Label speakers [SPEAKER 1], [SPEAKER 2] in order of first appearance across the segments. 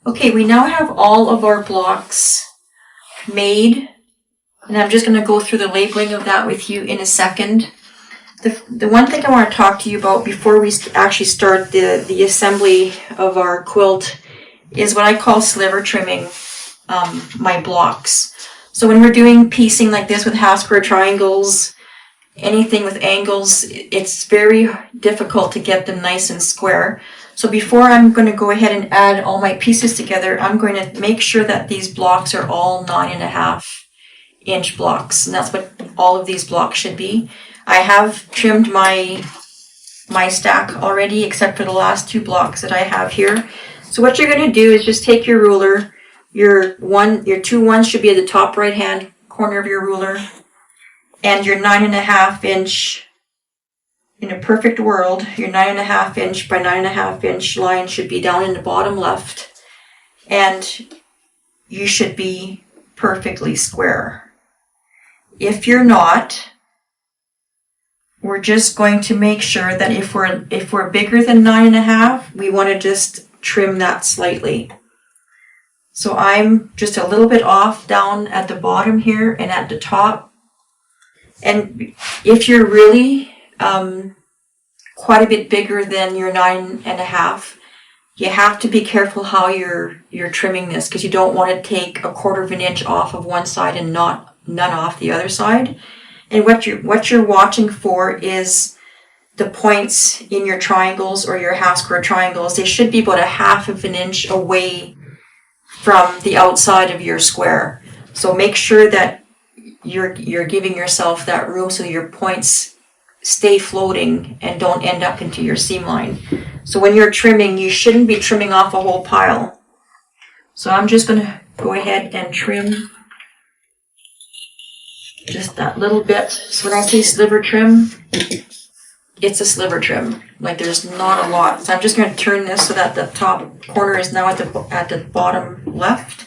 [SPEAKER 1] Okay, we now have all of our blocks made, and I'm just going to go through the labeling of that with you in a second. The one thing I want to talk to you about before we actually start the assembly of our quilt is what I call sliver trimming my blocks. So when we're doing piecing like this with half square triangles, anything with angles, it's very difficult to get them nice and square. So before I'm going to go ahead and add all my pieces together, I'm going to make sure that these blocks are all 9.5-inch blocks, and that's what all of these blocks should be. I have trimmed my stack already, except for the last 2 blocks that I have here. So what you're going to do is just take your ruler. Your 2 ones should be at the top right hand corner of your ruler, and your 9.5-inch, in a perfect world, your 9.5-inch by 9.5-inch line should be down in the bottom left, and you should be perfectly square. If you're not, we're just going to make sure that if we're bigger than 9.5, we want to just trim that slightly. So I'm just a little bit off down at the bottom here and at the top. And if you're really quite a bit bigger than your 9.5, you have to be careful how you're trimming this, because you don't want to take 1/4 of an inch off of one side and none off the other side. And what you're watching for is the points in your triangles or your half square triangles. They should be about 1/2 of an inch away from the outside of your square. So make sure that you're giving yourself that room so your points stay floating and don't end up into your seam line. So when you're trimming, you shouldn't be trimming off a whole pile. So I'm just going to go ahead and trim just that little bit. So when I say sliver trim, it's a sliver trim. Like, there's not a lot. So I'm just going to turn this so that the top corner is now at the bottom left.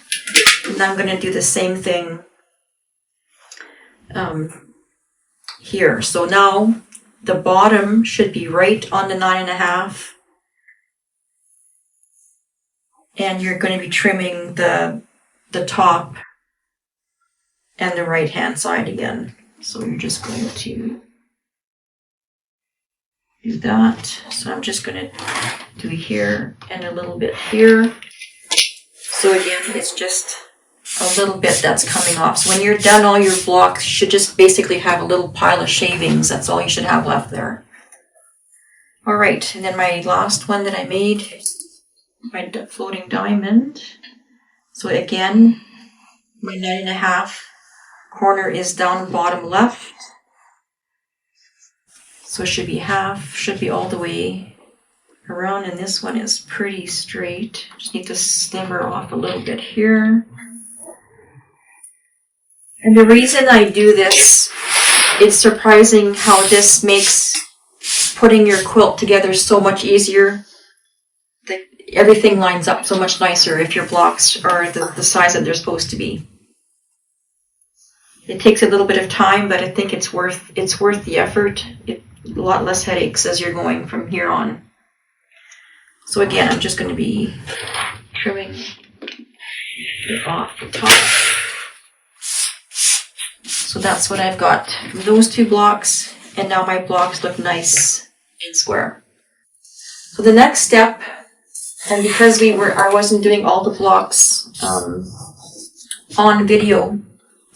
[SPEAKER 1] And I'm going to do the same thing here. So now the bottom should be right on the 9.5. And you're going to be trimming the top and the right hand side again. So you're just going to do that. So I'm just going to do here and a little bit here. So again, it's just a little bit that's coming off. So when you're done all your blocks, you should just basically have a little pile of shavings. That's all you should have left there. All right, and then my last one that I made, my floating diamond. So again, my 9.5 corner is down bottom left. So it should be half, should be all the way around, and this one is pretty straight. Just need to sliver off a little bit here. And the reason I do this, it's surprising how this makes putting your quilt together so much easier. Everything lines up so much nicer if your blocks are the size that they're supposed to be. It takes a little bit of time, but I think it's worth the effort. A lot less headaches as you're going from here on. So again, I'm just going to be trimming it off the top. So that's what I've got from those 2 blocks, and now my blocks look nice and square. So the next step, and because I wasn't doing all the blocks on video,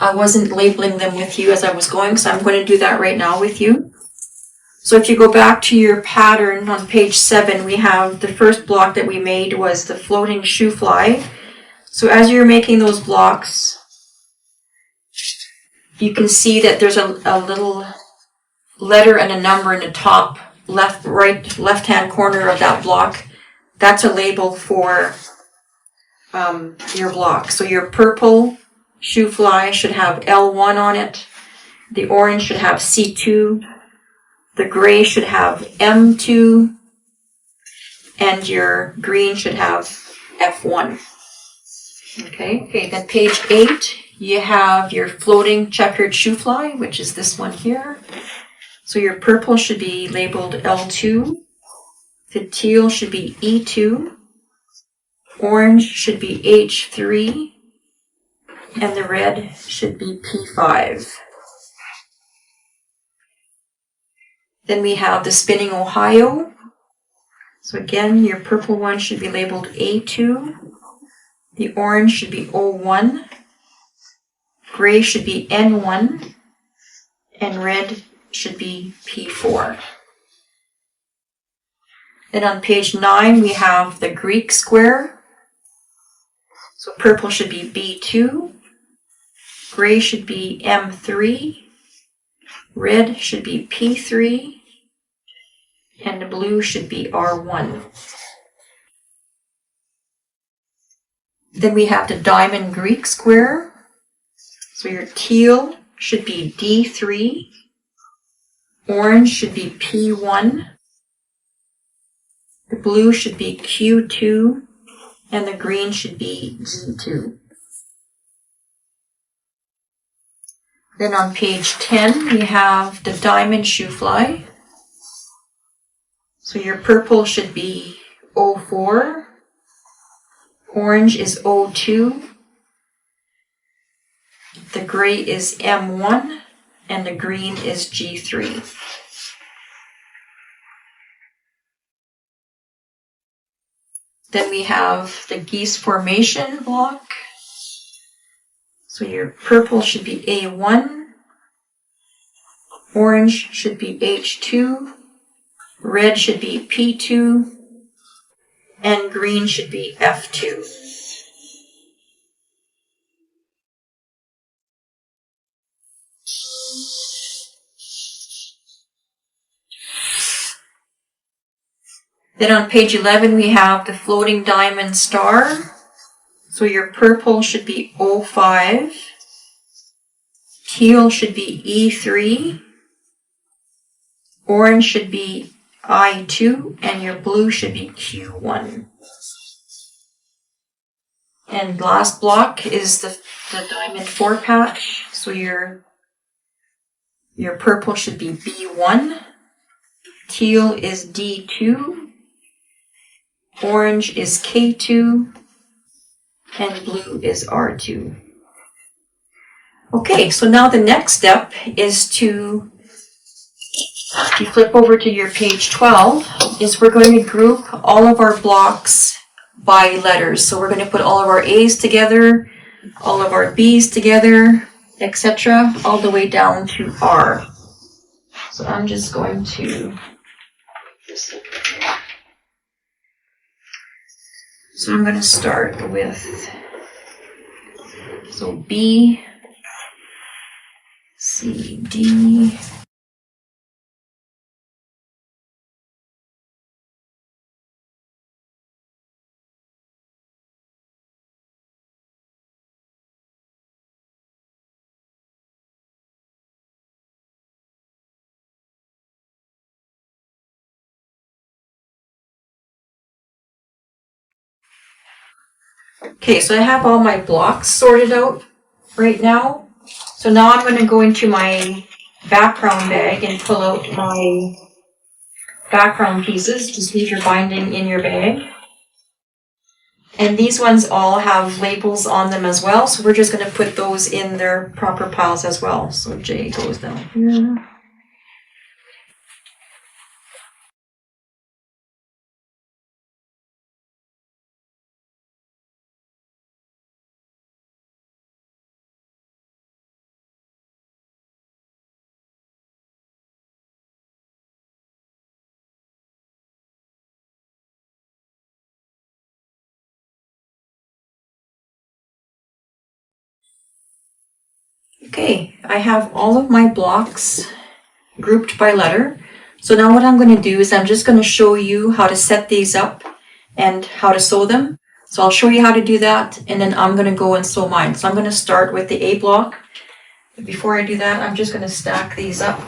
[SPEAKER 1] I wasn't labeling them with you as I was going, so I'm going to do that right now with you. So if you go back to your pattern on page 7, we have the first block that we made was the floating shoe fly. So as you're making those blocks, you can see that there's a little letter and a number in the top left-hand corner of that block. That's a label for your block. So your purple shoe fly should have L1 on it. The orange should have C2. The gray should have M2. And your green should have F1. Okay, then page 8, you have your floating checkered shoe fly, which is this one here. So your purple should be labeled L2. The teal should be E2. orange should be H3, and the red should be P5. Then we have the spinning Ohio. So again, your purple one should be labeled A2, the orange should be O1, gray should be N1, and red should be P4. Then on page 9, we have the Greek square. So purple should be B2, gray should be M3, red should be P3, and the blue should be R1. Then we have the diamond Greek square. So your teal should be D3, orange should be P1, the blue should be Q2, and the green should be G2. Then on page 10, we have the diamond shoe fly. So your purple should be O4, orange is O2, the gray is M1, and the green is G3. Then we have the geese formation block. So your purple should be A1, orange should be H2, red should be P2, and green should be F2. Then on page 11, we have the floating diamond star. So your purple should be O5, teal should be E3, orange should be I2, and your blue should be Q1. And last block is the diamond 4-patch. So your purple should be B1, teal is D2, orange is K2, and blue is R2. Okay, so now the next step is to, if you flip over to your page 12, is we're going to group all of our blocks by letters. So we're going to put all of our A's together, all of our B's together, etc., all the way down to R. So I'm just going to start with, so B, C, D, okay, so I have all my blocks sorted out right now. So now I'm going to go into my background bag and pull out my background pieces. Just leave your binding in your bag. And these ones all have labels on them as well, so we're just going to put those in their proper piles as well. So J goes down here. Okay, I have all of my blocks grouped by letter. So now what I'm going to do is I'm just going to show you how to set these up and how to sew them. So I'll show you how to do that, and then I'm going to go and sew mine. So I'm going to start with the A block. But before I do that, I'm just going to stack these up.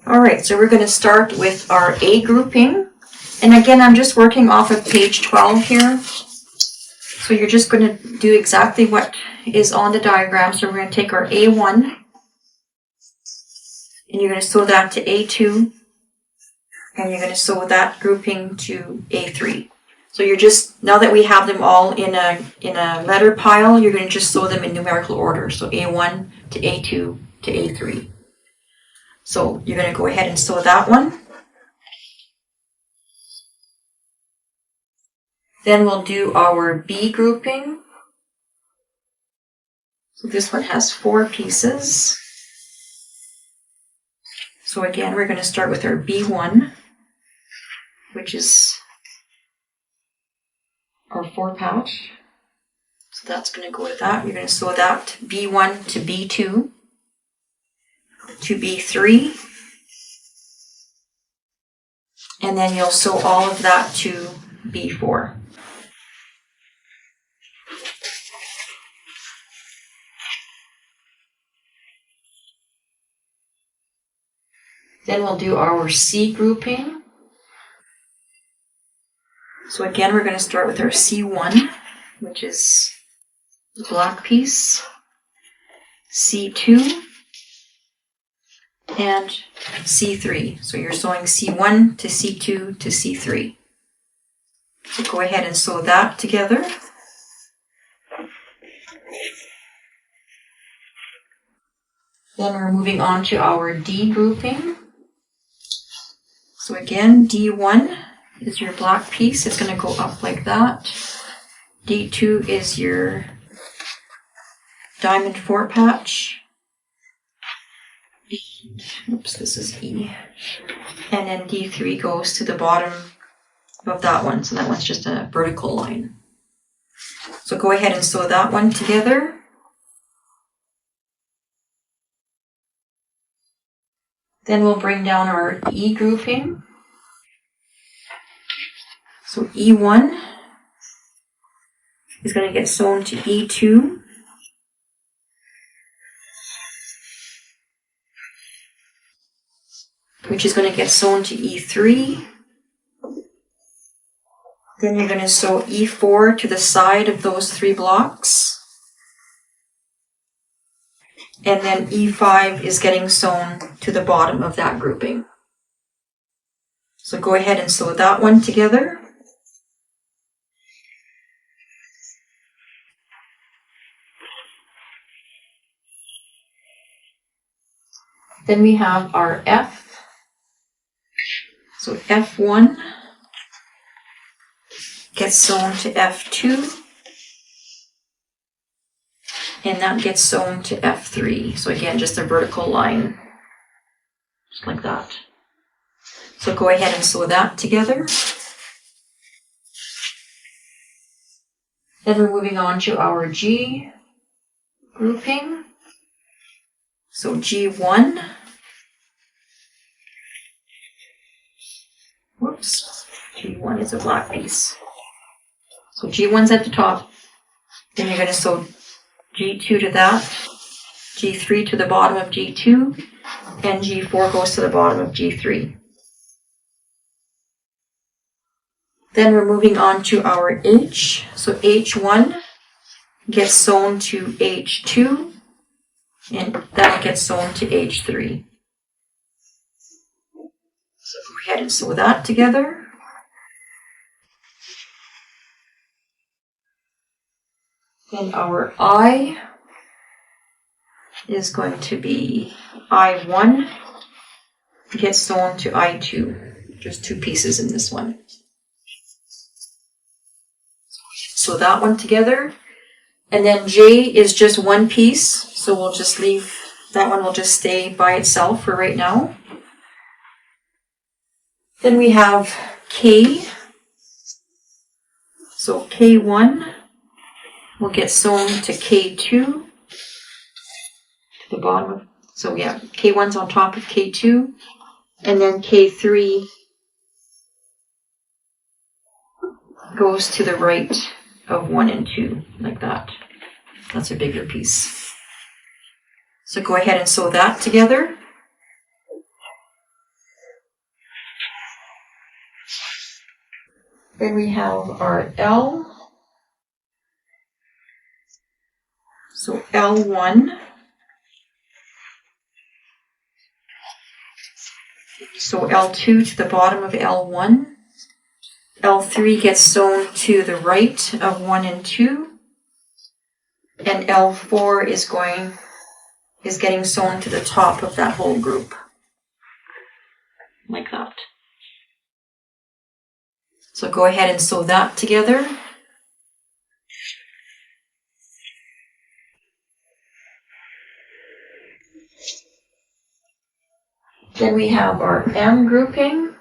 [SPEAKER 1] All right, so we're going to start with our A grouping. And again, I'm just working off of page 12 here. So you're just going to do exactly what is on the diagram. So we're going to take our A1 and you're going to sew that to A2 and you're going to sew that grouping to A3. So you're just, now that we have them all in a letter pile, you're going to just sew them in numerical order. So A1 to A2 to A3. So you're going to go ahead and sew that one. Then we'll do our B grouping. So this one has 4 pieces. So again, we're going to start with our B1, which is our 4 patch. So that's going to go to that. You're going to sew that B1 to B2 to B3. And then you'll sew all of that to B4. Then we'll do our C grouping. So again, we're going to start with our C1, which is the black piece, C2, and C3. So you're sewing C1 to C2 to C3. So go ahead and sew that together. Then we're moving on to our D grouping. So again, D1 is your black piece. It's going to go up like that. D2 is your diamond 4 patch. Oops, this is E. And then D3 goes to the bottom of that one. So that one's just a vertical line. So go ahead and sew that one together. Then we'll bring down our E grouping. So E1 is going to get sewn to E2. Which is going to get sewn to E3. Then you're going to sew E4 to the side of those 3 blocks. And then E5 is getting sewn to the bottom of that grouping. So go ahead and sew that one together. Then we have our F. So F1 gets sewn to F2. And that gets sewn to F3. So again, just a vertical line, just like that. So go ahead and sew that together. Then we're moving on to our G grouping. So G1. Whoops. G1 is a black piece. So G1's at the top. Then you're going to sew G2 to that, G3 to the bottom of G2, and G4 goes to the bottom of G3. Then we're moving on to our H. So H1 gets sewn to H2, and that gets sewn to H3. So go ahead and sew that together. Then our I is going to be I1 gets sewn to I2. Just 2 pieces in this one. Sew that one together. And then J is just 1 piece, so we'll just leave, that one will just stay by itself for right now. Then we have K. So K1 will get sewn to K2 to the bottom of, so yeah, K1's on top of K2, and then K3 goes to the right of 1 and 2, like that. That's a bigger piece. So go ahead and sew that together. Then we have our L. So L1. So L2 to the bottom of L1. L3 gets sewn to the right of 1 and 2. And L4 is getting sewn to the top of that whole group. Like that. So go ahead and sew that together. Then we have our M grouping.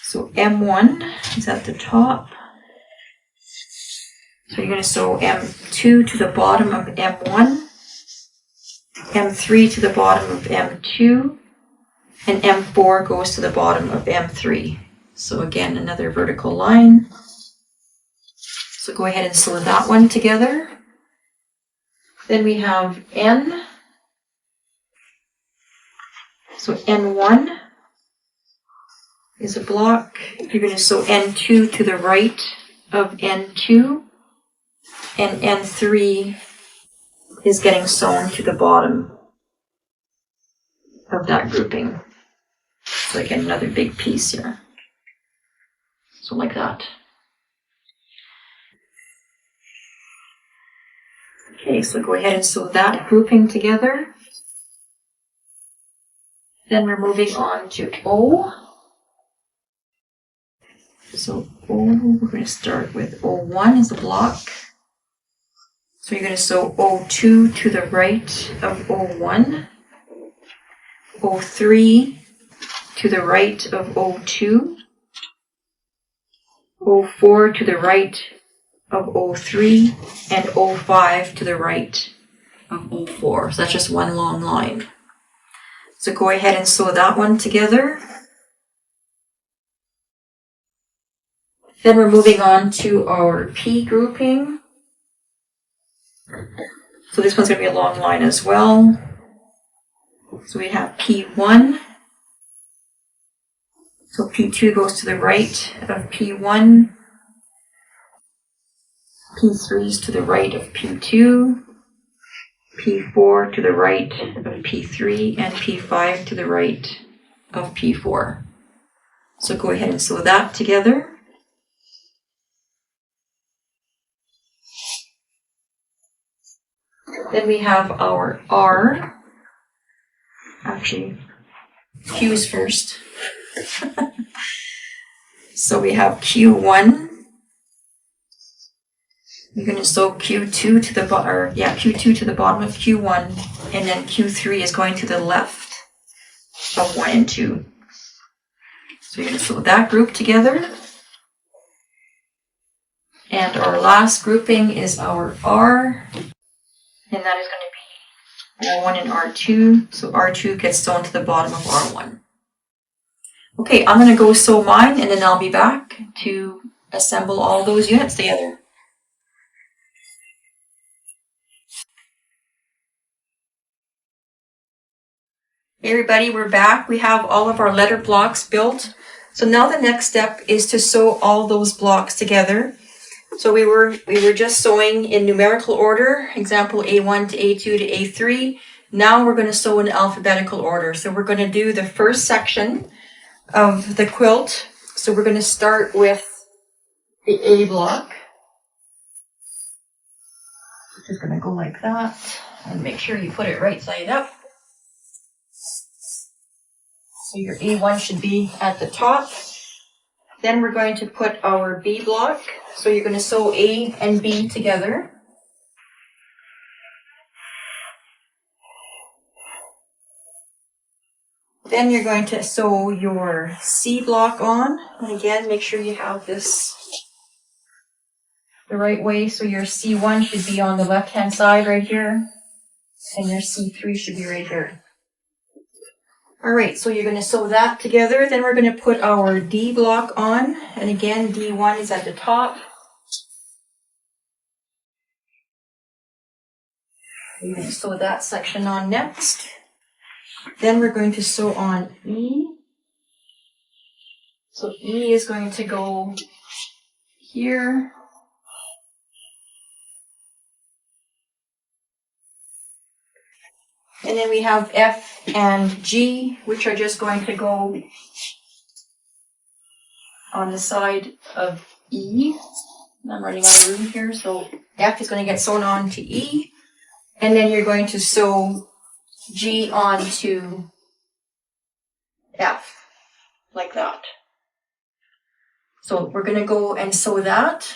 [SPEAKER 1] So M1 is at the top. So you're going to sew M2 to the bottom of M1, M3 to the bottom of M2, and M4 goes to the bottom of M3. So again, another vertical line. So go ahead and sew that one together. Then we have N. So N1 is a block. You're going to sew N2 to the right of N2, and N3 is getting sewn to the bottom of that grouping. So again, another big piece here. So like that. Okay, so go ahead and sew that grouping together. Then we're moving on to O. So O, we're going to start with O1 as a block. So you're going to sew O2 to the right of O1, O3 to the right of O2, O4 to the right of O3, and O5 to the right of O4. So that's just one long line. So go ahead and sew that one together. Then we're moving on to our P grouping. So this one's going to be a long line as well. So we have P1. So P2 goes to the right of P1. P3 is to the right of P2. P4 to the right of P3, and P5 to the right of P4. So go ahead and sew that together. Then we have our R. Actually, Q's first. So we have Q1. You're going to sew Q2 to the Q2 to the bottom of Q1, and then Q3 is going to the left of 1 and 2. So you're going to sew that group together. And our last grouping is our R, and that is going to be R1 and R2. So R2 gets sewn to the bottom of R1. Okay, I'm going to go sew mine, and then I'll be back to assemble all those units together. Hey everybody, we're back. We have all of our letter blocks built. So now the next step is to sew all those blocks together. So we were just sewing in numerical order, example A1 to A2 to A3. Now we're going to sew in alphabetical order. So we're going to do the first section of the quilt. So we're going to start with the A block. Just going to go like that and make sure you put it right side up. So your A1 should be at the top. Then we're going to put our B block. So you're going to sew A and B together. Then you're going to sew your C block on. And again, make sure you have this the right way. So your C1 should be on the left-hand side right here. And your C3 should be right here. All right, so you're going to sew that together. Then we're going to put our D block on. And again, D1 is at the top. You're going to sew that section on next. Then we're going to sew on E. So E is going to go here. And then we have F and G, which are just going to go on the side of E. I'm running out of room here, so F is going to get sewn on to E. And then you're going to sew G onto F, like that. So we're going to go and sew that,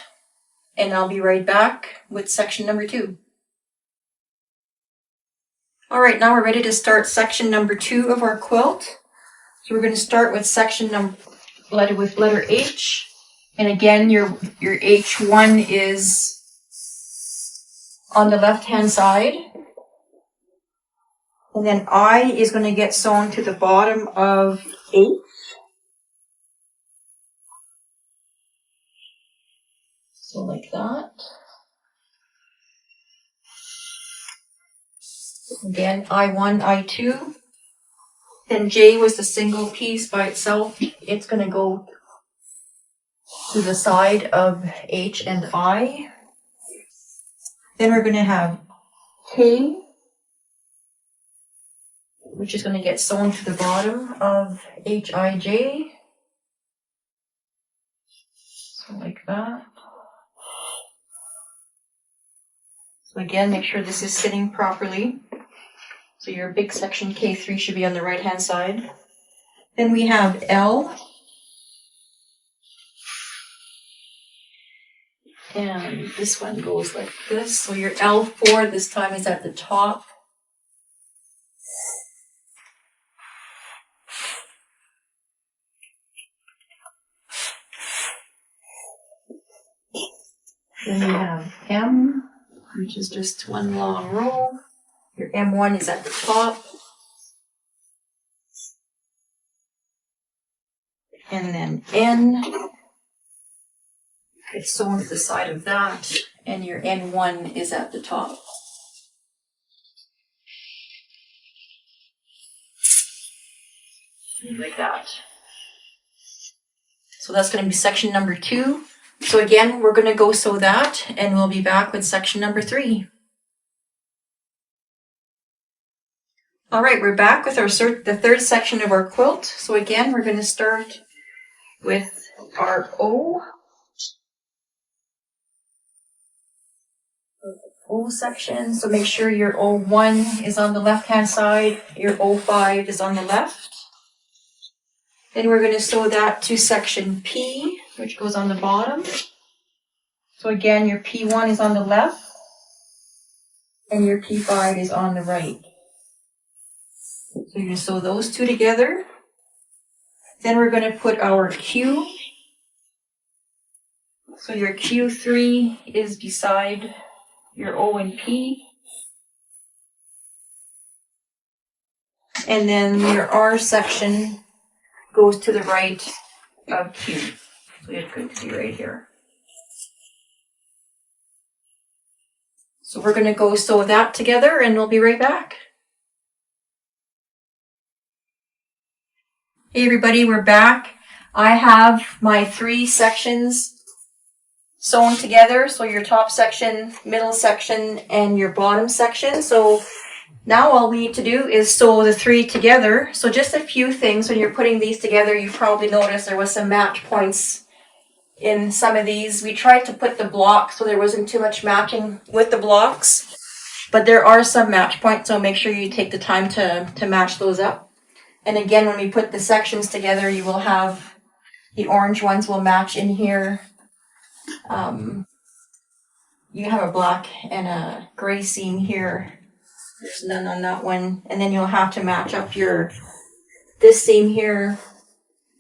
[SPEAKER 1] and I'll be right back with section number 2. All right, now we're ready to start section number 2 of our quilt. So we're going to start with section letter H. And again, your H1 is on the left-hand side. And then I is going to get sewn to the bottom of H. So like that. Again, I1, I2. Then J was the single piece by itself. It's going to go to the side of H and I. Then we're going to have K, which is going to get sewn to the bottom of HIJ. So like that. So again, make sure this is sitting properly. So your big section K3 should be on the right-hand side. Then we have L. And this one goes like this. So your L4 this time is at the top. Then we have M, which is just one long row. Your M1 is at the top. And then N, it's sewn to the side of that, and your N1 is at the top. Like that. So that's going to be section number 2. So again, we're going to go sew that, and we'll be back with section number 3. All right, we're back with the third section of our quilt. So again, we're going to start with our O section. So make sure your O1 is on the left-hand side, your O5 is on the left. Then we're going to sew that to section P, which goes on the bottom. So again, your P1 is on the left, and your P5 is on the right. So you're going to sew those two together. Then we're going to put our Q. So your Q3 is beside your O and P. And then your R section goes to the right of Q. So it's going to be right here. So we're going to go sew that together, and we'll be right back. Hey everybody, we're back. I have my 3 sections sewn together. So your top section, middle section, and your bottom section. So now all we need to do is sew the 3 together. So just a few things when you're putting these together, you probably noticed there was some match points in some of these. We tried to put the blocks so there wasn't too much matching with the blocks, but there are some match points, so make sure you take the time to match those up. And again, when we put the sections together, you will have the orange ones will match in here. You have a black and a gray seam here. There's none on that one. And then you'll have to match up this seam here,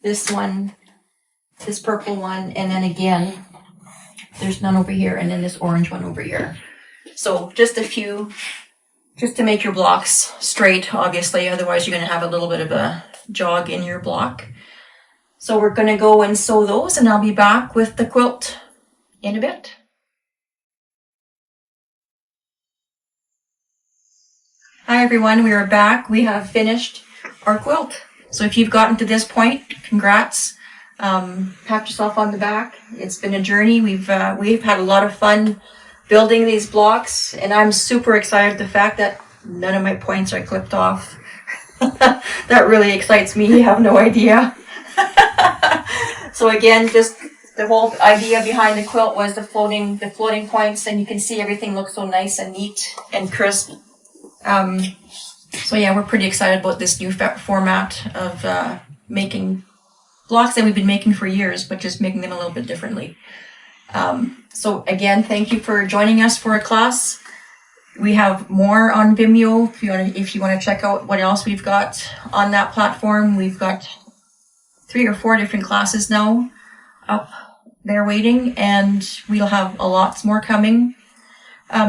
[SPEAKER 1] this one, this purple one, and then again, there's none over here, and then this orange one over here. So just a few, just to make your blocks straight, obviously, otherwise you're going to have a little bit of a jog in your block. So we're going to go and sew those, and I'll be back with the quilt in a bit. Hi everyone, we are back. We have finished our quilt. So if you've gotten to this point, congrats. Pat yourself on the back. It's been a journey. We've had a lot of fun building these blocks, and I'm super excited the fact that none of my points are clipped off. That really excites me. You have no idea. So again, just the whole idea behind the quilt was the floating points, and you can see everything looks so nice and neat and crisp. So yeah, we're pretty excited about this new format of making blocks that we've been making for years, but just making them a little bit differently. So again, thank you for joining us for a class. We have more on Vimeo if you want to check out what else we've got on that platform. We've got 3 or 4 different classes now up there waiting, and we'll have a lot more coming.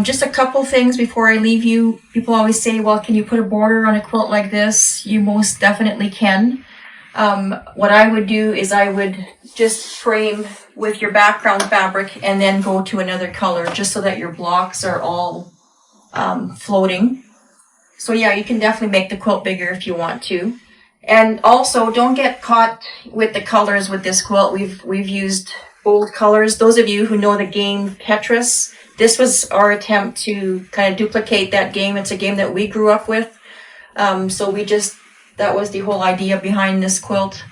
[SPEAKER 1] Just a couple things before I leave you. People always say, well, can you put a border on a quilt like this? You most definitely can. What I would do is I would just frame with your background fabric and then go to another color, just so that your blocks are all floating. So yeah, you can definitely make the quilt bigger if you want to. And also, don't get caught with the colors with this quilt. We've used bold colors. Those of you who know the game Tetris, this was our attempt to kind of duplicate that game. It's a game that we grew up with. So that was the whole idea behind this quilt.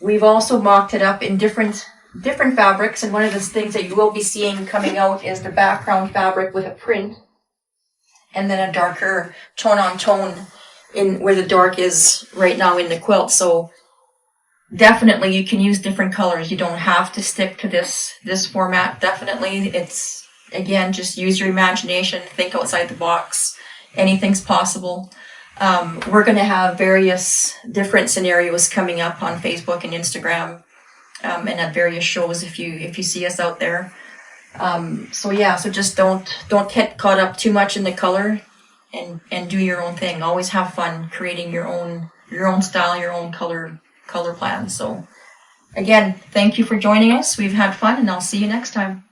[SPEAKER 1] We've also mocked it up in different fabrics, and one of the things that you will be seeing coming out is the background fabric with a print, and then a darker tone-on-tone in where the dark is right now in the quilt. So definitely you can use different colors. You don't have to stick to this format. Definitely, it's, again, just use your imagination, think outside the box. Anything's possible. We're going to have various different scenarios coming up on Facebook and Instagram, and at various shows if you see us out there. So just don't get caught up too much in the color, and do your own thing. Always have fun creating your own style, your own color plan. So again, thank you for joining us. We've had fun, and I'll see you next time.